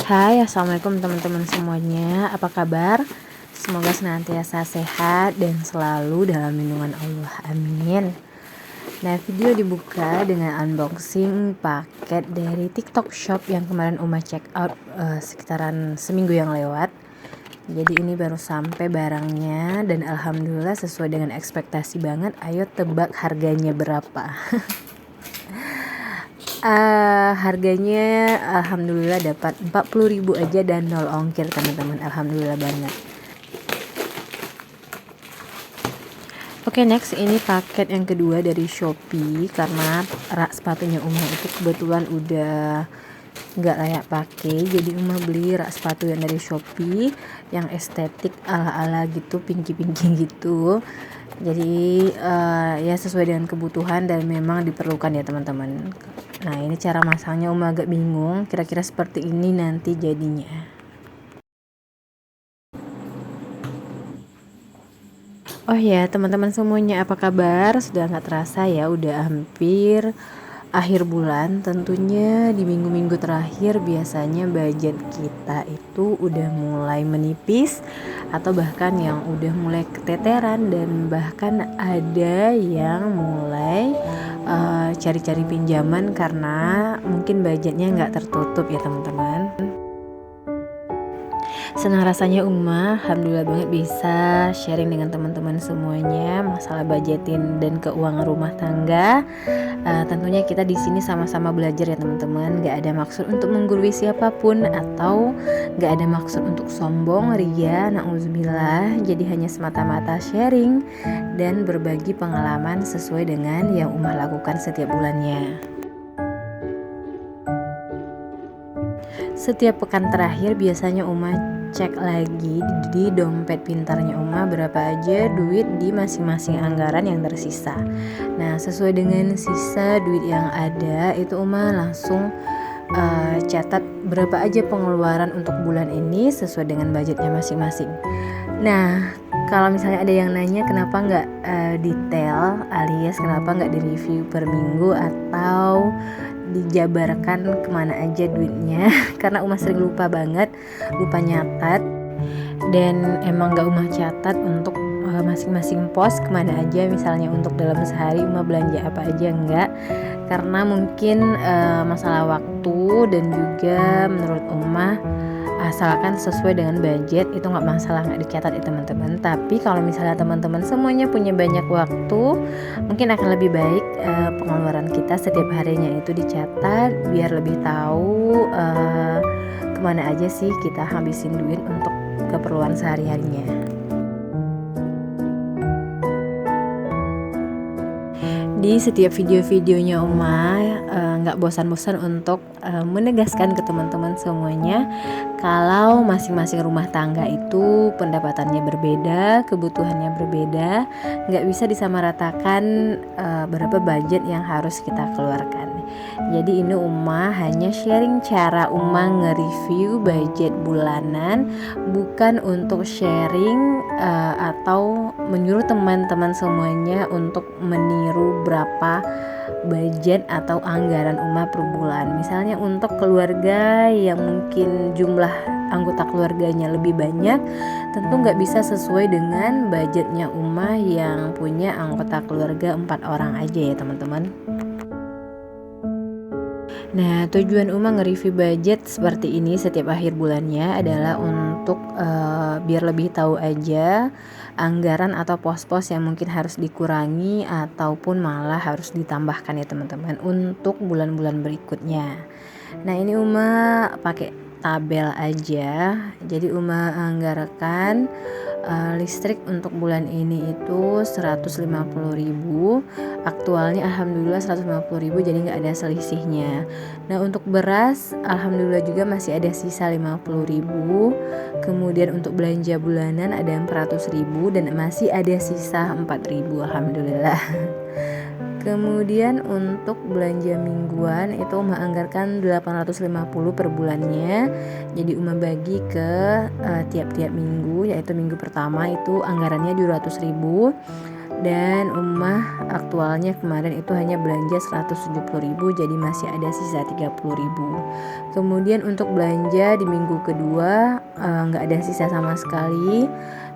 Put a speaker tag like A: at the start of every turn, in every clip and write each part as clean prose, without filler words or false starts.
A: Hai, assalamualaikum teman-teman semuanya. Apa kabar? Semoga senantiasa sehat dan selalu dalam lindungan Allah. Amin. Nah, video dibuka dengan unboxing paket dari TikTok Shop yang kemarin Uma check out sekitaran seminggu yang lewat. Jadi ini baru sampai barangnya dan alhamdulillah sesuai dengan ekspektasi banget. Ayo tebak harganya berapa? Harganya alhamdulillah dapat 40.000 aja dan 0 ongkir teman-teman. Alhamdulillah banget. Oke, next ini paket yang kedua dari Shopee karena rak sepatunya Uma itu kebetulan udah nggak layak pakai, jadi Uma beli rak sepatu yang dari Shopee yang estetik ala-ala gitu, pinky-pinky gitu. Jadi ya sesuai dengan kebutuhan dan memang diperlukan ya teman-teman. Nah, ini cara masangnya Uma agak bingung, kira-kira seperti ini nanti jadinya. Oh ya teman-teman semuanya, apa kabar? Sudah nggak terasa ya udah hampir akhir bulan. Tentunya di minggu-minggu terakhir biasanya budget kita itu udah mulai menipis atau bahkan yang udah mulai keteteran, dan bahkan ada yang mulai cari-cari pinjaman karena mungkin budgetnya nggak tertutup ya teman-teman. Senang rasanya Uma, alhamdulillah banget bisa sharing dengan teman-teman semuanya masalah budgetin dan keuangan rumah tangga. Tentunya kita di sini sama-sama belajar ya teman-teman. Gak ada maksud untuk menggurui siapapun atau gak ada maksud untuk sombong, ria, na'udzubillah. Jadi hanya semata-mata sharing dan berbagi pengalaman sesuai dengan yang Uma lakukan setiap bulannya. Setiap pekan terakhir biasanya Uma cek lagi di dompet pintarnya Uma berapa aja duit di masing-masing anggaran yang tersisa. Nah, sesuai dengan sisa duit yang ada itu Uma langsung catat berapa aja pengeluaran untuk bulan ini sesuai dengan budgetnya masing-masing. Nah, kalau misalnya ada yang nanya kenapa nggak detail alias kenapa nggak direview per minggu atau dijabarkan kemana aja duitnya, karena Uma sering lupa banget, lupa nyatat, dan emang gak Uma catat untuk masing-masing pos kemana aja. Misalnya untuk dalam sehari Uma belanja apa aja, enggak, karena mungkin masalah waktu dan juga menurut Uma asalkan sesuai dengan budget itu nggak masalah, nggak dicatat ya teman-teman. Tapi kalau misalnya teman-teman semuanya punya banyak waktu, mungkin akan lebih baik pengeluaran kita setiap harinya itu dicatat biar lebih tahu kemana aja sih kita habisin duit untuk keperluan sehari-harinya. Di setiap video-videonya Uma nggak bosan-bosan untuk menegaskan ke teman-teman semuanya kalau masing-masing rumah tangga itu pendapatannya berbeda, kebutuhannya berbeda, nggak bisa disamaratakan berapa budget yang harus kita keluarkan. Jadi ini Uma hanya sharing cara Uma nge-review budget bulanan, bukan untuk sharing atau menyuruh teman-teman semuanya untuk meniru berapa budget atau anggaran Uma per bulan. Misalnya untuk keluarga yang mungkin jumlah anggota keluarganya lebih banyak, tentu nggak bisa sesuai dengan budgetnya Uma yang punya anggota keluarga 4 orang aja ya teman-teman. Nah, tujuan Uma nge-review budget seperti ini setiap akhir bulannya adalah untuk biar lebih tahu aja anggaran atau pos-pos yang mungkin harus dikurangi ataupun malah harus ditambahkan ya teman-teman untuk bulan-bulan berikutnya. Nah, ini Uma pakai tabel aja. Jadi Uma anggarkan listrik untuk bulan ini itu 150.000. Aktualnya alhamdulillah 150.000, jadi nggak ada selisihnya. Nah, untuk beras alhamdulillah juga masih ada sisa 50.000. Kemudian untuk belanja bulanan ada 400.000 dan masih ada sisa 4.000 alhamdulillah. Kemudian untuk belanja mingguan itu Uma anggarkan 850 per bulannya. Jadi Uma bagi ke tiap-tiap minggu, yaitu minggu pertama itu anggarannya 200.000. dan Umah aktualnya kemarin itu hanya belanja 170.000, jadi masih ada sisa 30.000. Kemudian untuk belanja di minggu kedua nggak ada sisa sama sekali,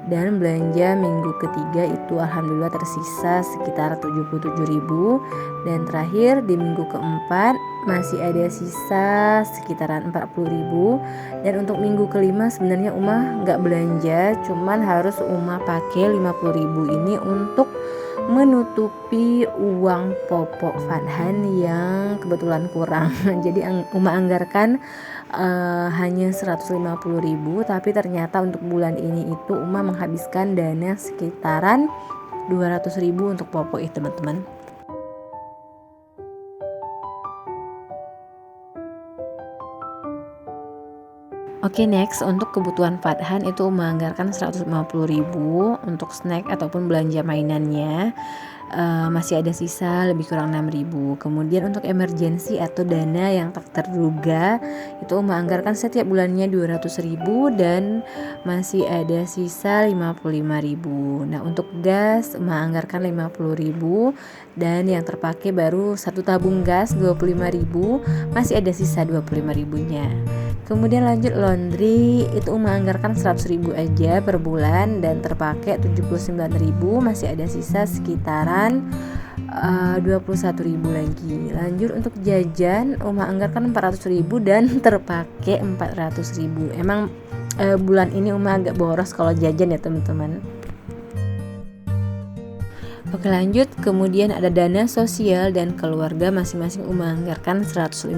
A: dan belanja minggu ketiga itu alhamdulillah tersisa sekitar 77.000, dan terakhir di minggu keempat masih ada sisa sekitaran 40.000. Dan untuk minggu kelima sebenarnya Umah nggak belanja, cuman harus Umah pakai 50.000 ini untuk menutupi uang popok Fadhan yang kebetulan kurang. Jadi Umah anggarkan hanya 150.000, tapi ternyata untuk bulan ini itu Umah menghabiskan dana sekitaran 200.000 untuk popok itu teman-teman. Oke, next untuk kebutuhan Fadhan itu Umah anggarkan 150.000 untuk snack ataupun belanja mainannya. Masih ada sisa lebih kurang 6.000. Kemudian untuk emergency atau dana yang tak terduga itu Umah anggarkan setiap bulannya 200.000 dan masih ada sisa 55.000. Nah, untuk gas Umah anggarkan 50.000 dan yang terpakai baru satu tabung gas 25.000, masih ada sisa 25.000-nya. Kemudian lanjut laundry itu Umah anggarkan 100.000 aja per bulan dan terpakai 79.000, masih ada sisa sekitaran 21.000 lagi. Lanjut untuk jajan Umah anggarkan 400.000 dan terpakai 400.000. Emang bulan ini Umah agak boros kalau jajan ya teman-teman. Oke, lanjut. Kemudian ada dana sosial dan keluarga, masing-masing Umah anggarkan 150.000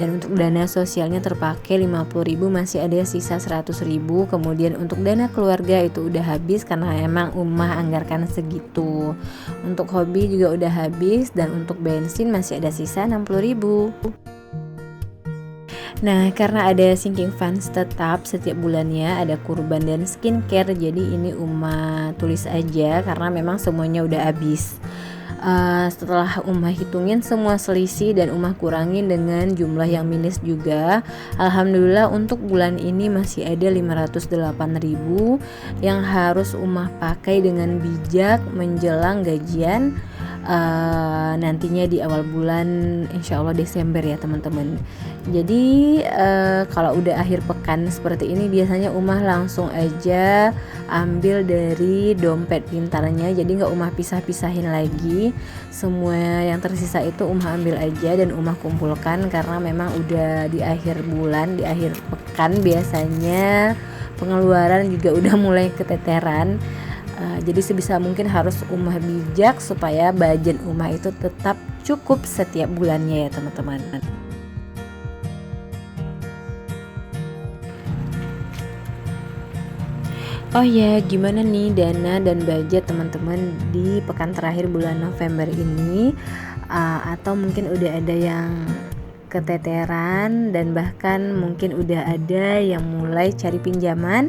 A: dan untuk dana sosialnya terpakai 50.000, masih ada sisa 100.000. Kemudian untuk dana keluarga itu udah habis karena emang Umah anggarkan segitu. Untuk hobi juga udah habis dan untuk bensin masih ada sisa 60.000. Nah, karena ada sinking funds tetap setiap bulannya, ada kurban dan skincare, jadi ini Umah tulis aja karena memang semuanya udah habis. Setelah Umah hitungin semua selisih dan Umah kurangin dengan jumlah yang minus juga, alhamdulillah untuk bulan ini masih ada 508.000 yang harus Umah pakai dengan bijak menjelang gajian nantinya di awal bulan insya Allah Desember ya teman-teman. Jadi kalau udah akhir pekan seperti ini biasanya Umah langsung aja ambil dari dompet pintarnya, jadi nggak Umah pisah-pisahin lagi. Semua yang tersisa itu Umah ambil aja dan Umah kumpulkan karena memang udah di akhir bulan, di akhir pekan biasanya pengeluaran juga udah mulai keteteran. Jadi sebisa mungkin harus Umah bijak supaya budget Umah itu tetap cukup setiap bulannya ya teman-teman. Oh ya, gimana nih dana dan budget teman-teman di pekan terakhir bulan November ini? Atau mungkin udah ada yang keteteran dan bahkan mungkin udah ada yang mulai cari pinjaman?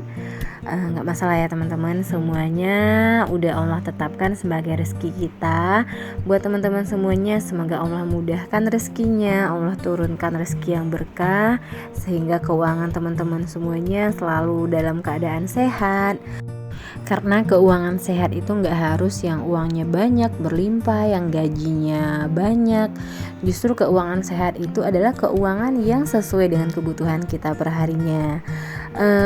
A: Nggak masalah ya teman-teman, semuanya udah Allah tetapkan sebagai rezeki kita. Buat teman-teman semuanya, semoga Allah mudahkan rezekinya, Allah turunkan rezeki yang berkah sehingga keuangan teman-teman semuanya selalu dalam keadaan sehat. Karena keuangan sehat itu nggak harus yang uangnya banyak berlimpah, yang gajinya banyak. Justru keuangan sehat itu adalah keuangan yang sesuai dengan kebutuhan kita perharinya.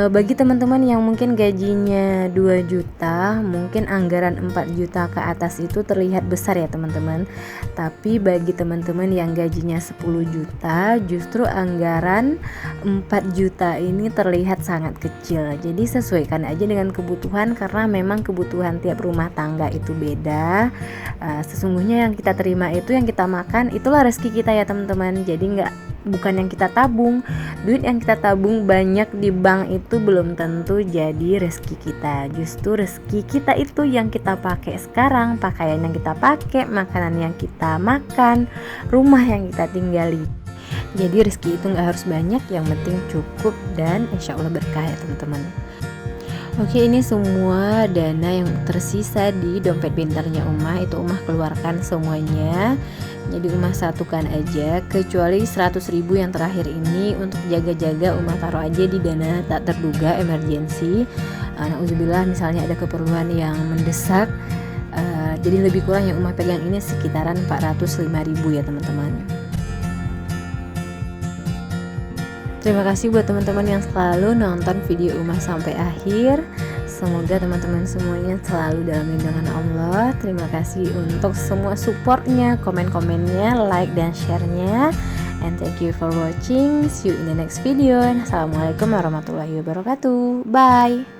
A: Bagi teman-teman yang mungkin gajinya 2 juta, mungkin anggaran 4 juta ke atas itu terlihat besar ya teman-teman. Tapi bagi teman-teman yang gajinya 10 juta, justru anggaran 4 juta ini terlihat sangat kecil. Jadi sesuaikan aja dengan kebutuhan karena memang kebutuhan tiap rumah tangga itu beda. Sesungguhnya yang kita terima itu yang kita makan, itulah rezeki kita ya teman-teman. Jadi bukan yang kita tabung. Duit yang kita tabung banyak di bank itu belum tentu jadi rezeki kita. Justru rezeki kita itu yang kita pakai sekarang, pakaian yang kita pakai, makanan yang kita makan, rumah yang kita tinggali. Jadi rezeki itu gak harus banyak, yang penting cukup dan insya Allah berkah ya teman-teman. Oke, ini semua dana yang tersisa di dompet pintarnya Umah itu Umah keluarkan semuanya. Jadi Umah satukan aja, kecuali 100.000 yang terakhir ini untuk jaga-jaga Umah taruh aja di dana tak terduga emergency. Nauzubillah misalnya ada keperluan yang mendesak. Jadi lebih kurang yang Umah pegang ini sekitaran 405.000 ya teman-teman. Terima kasih buat teman-teman yang selalu nonton video Umah sampai akhir. Semoga teman-teman semuanya selalu dalam lindungan Allah. Terima kasih untuk semua supportnya, komen-komennya, like dan share-nya. And thank you for watching. See you in the next video. Assalamualaikum warahmatullahi wabarakatuh. Bye.